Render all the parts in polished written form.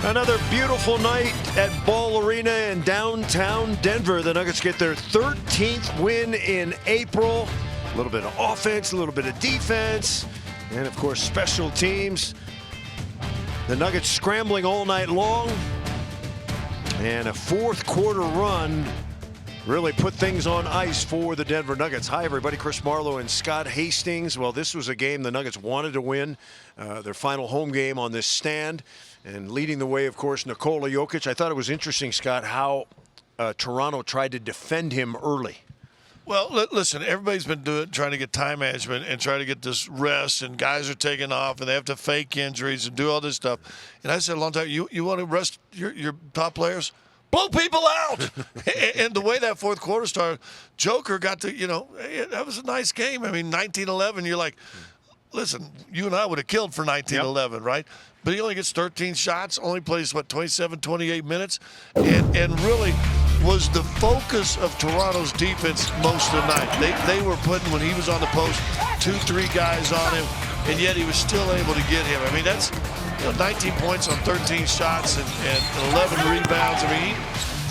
Another beautiful night at Ball Arena in downtown Denver. The Nuggets get their 13th win in April. A little bit of offense, a little bit of defense, and of course special teams. The Nuggets scrambling all night long, and a fourth quarter run really put things on ice for the Denver Nuggets. Hi, everybody. Chris Marlowe and Scott Hastings. Well, this was a game the Nuggets wanted to win, their final home game on this stand. And leading the way, of course, Nikola Jokic. I thought it was interesting, Scott, how Toronto tried to defend him early. Well, listen, everybody's been trying to get time management and try to get this rest, and guys are taking off, and they have to fake injuries and do all this stuff. And I said a long time, you want to rest your top players? Blow people out. And the way that fourth quarter started, Joker got to, that was a nice game. I mean, 19-11, you're like, listen, you and I would have killed for 19-11, right? But he only gets 13 shots, only plays, 27, 28 minutes, and really was the focus of Toronto's defense most of the night. They were putting, when he was on the post, 2-3 guys on him, and yet he was still able to get him. I mean, that's 19 points on 13 shots and 11 rebounds. I mean,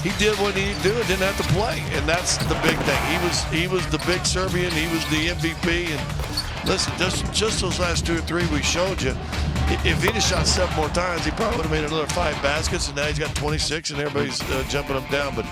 he did what he needed to do and didn't have to play, and that's the big thing. He was the big Serbian. He was the MVP. And listen, just those last 2 or 3 we showed you, if he'd have shot 7 more times, he probably would have made another 5 baskets, and now he's got 26, and everybody's jumping him down. But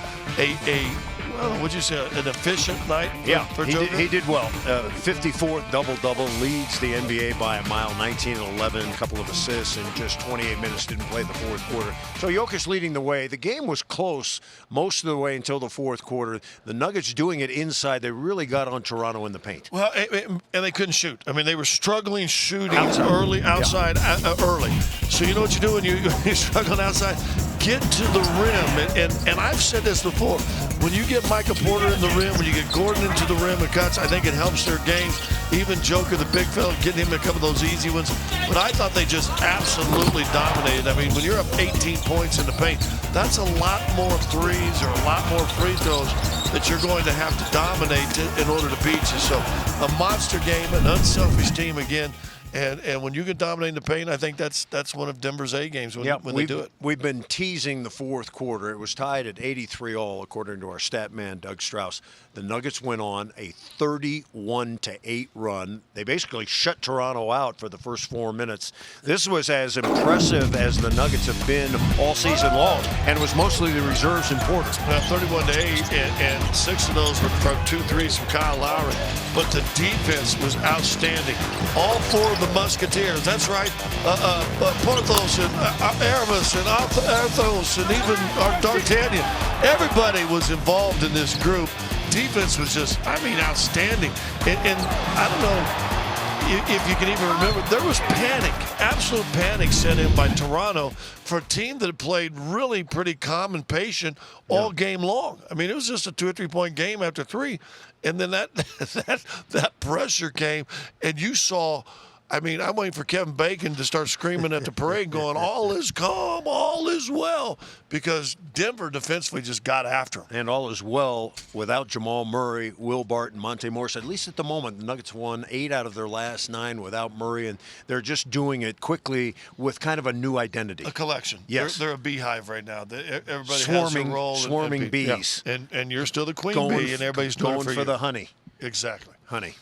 what'd you say, an efficient night for Joker? He did well. 54th double-double, leads the NBA by a mile, 19-11, a couple of assists, and just 28 minutes, didn't play the fourth quarter. So Jokic leading the way. The game was close most of the way until the fourth quarter. The Nuggets doing it inside. They really got on Toronto in the paint. Well, and they couldn't shoot. I mean, they were struggling shooting outside early. So you know what you do when you're struggling outside? Get to the rim. And I've said this before. When you get Michael Porter in the rim, when you get Gordon into the rim and cuts, I think it helps their game. Even Joker, the big fella, getting him a couple of those easy ones. But I thought they just absolutely dominated. I mean, when you're up 18 points in the paint, that's a lot more threes or a lot more free throws that you're going to have to dominate in order to beat you. So a monster game, an unselfish team again. And when you can dominate in the paint, I think that's one of Denver's A games when they do it. We've been teasing the fourth quarter. It was tied at 83-all, according to our stat man, Doug Strauss. The Nuggets went on a 31-8 run. They basically shut Toronto out for the first 4 minutes. This was as impressive as the Nuggets have been all season long, and it was mostly the reserves in Porter. 31-8, and 6 of those were from 2 threes from Kyle Lowry. But the defense was outstanding. All 4 of the Musketeers, that's right, Porthos and Aramis and Arthos and even our D'Artagnan. Everybody was involved in this group. Defense was just, outstanding. And I don't know if you can even remember, there was panic, absolute panic set in by Toronto for a team that had played really pretty calm and patient all game long. I mean, it was just a 2 or 3 point game after 3. And then that pressure came, and you saw, I'm waiting for Kevin Bacon to start screaming at the parade going, all is calm, all is well, because Denver defensively just got after him. And all is well without Jamal Murray, Will Barton, Monte Morris. At least at the moment, the Nuggets won 8 out of their last 9 without Murray, and they're just doing it quickly with kind of a new identity. A collection. Yes. They're a beehive right now. Everybody has a role. Swarming bees. Yeah. And you're still the queen bee, and everybody's doing going for the honey. Exactly. Honey.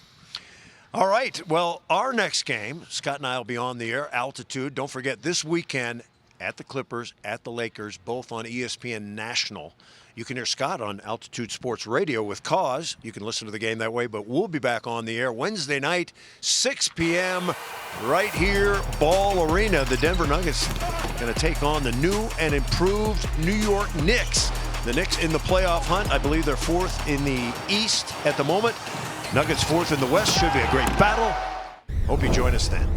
All right, well, our next game, Scott and I will be on the air, Altitude. Don't forget, this weekend at the Clippers, at the Lakers, both on ESPN National. You can hear Scott on Altitude Sports Radio with Cause. You can listen to the game that way, but we'll be back on the air Wednesday night, 6 p.m., right here, Ball Arena. The Denver Nuggets going to take on the new and improved New York Knicks. The Knicks in the playoff hunt. I believe they're 4th in the East at the moment. Nuggets 4th in the West. Should be a great battle. Hope you join us then.